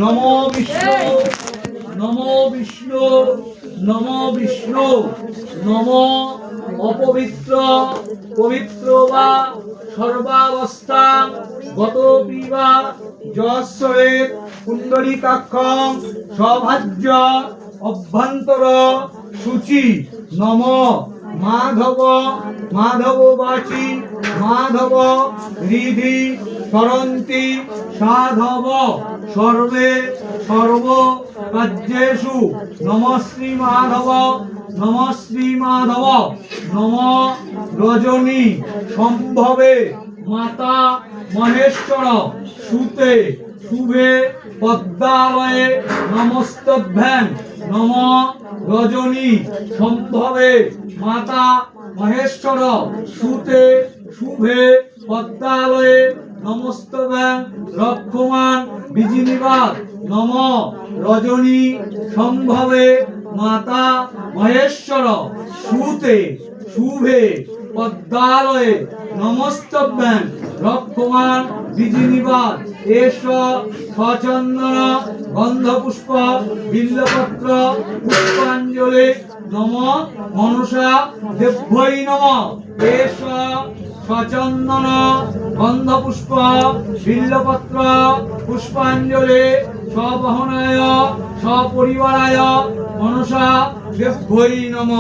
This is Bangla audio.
নমো বিষ্ণু নমো বিষ্ণু নমো বিষ্ণু নমো অপবিত্র পবিত্র বা সর্বাবস্থাং গতোপি বা যশ্বরের পুণ্ডরীকাক্ষং সভাজ্য অভ্যন্তর শুচি নম মাধব মাধব বাচি মাধব হৃদি স্মরন্তি সাধব সর্বে সর্ব কার্যেষু নম শ্রী মাধব নম শ্রী মাধব নম রজনী সম্ভবে মাতা মহেশ্বর সুতে শুভে পদ্মালয়ে নমস্তভ্যাং নম রজনী সম্ভবে মাতা মহেশ্বর সুতে শুভে পদ্মালয়ে নমস্তভ্যাং রক্ষমান বিজিনিবাদ নম রজনী সম্ভবে মাতা মহেশ্বর সুতে শুভে পদ্মালয়ে নমস্তভ্যাং রক্ষমান বিজিনিবাদ এষ সচন্দন গন্ধপুষ্প বিল্লপত্র পুষ্পাঞ্জলি নম মনসা দেব্যৈ নম এষ সচন্দন গন্ধপুষ্প বিল্লপত্র পুষ্পাঞ্জলি স্ববহনায় সপরিবারায় মনসা দেব্যৈ নম।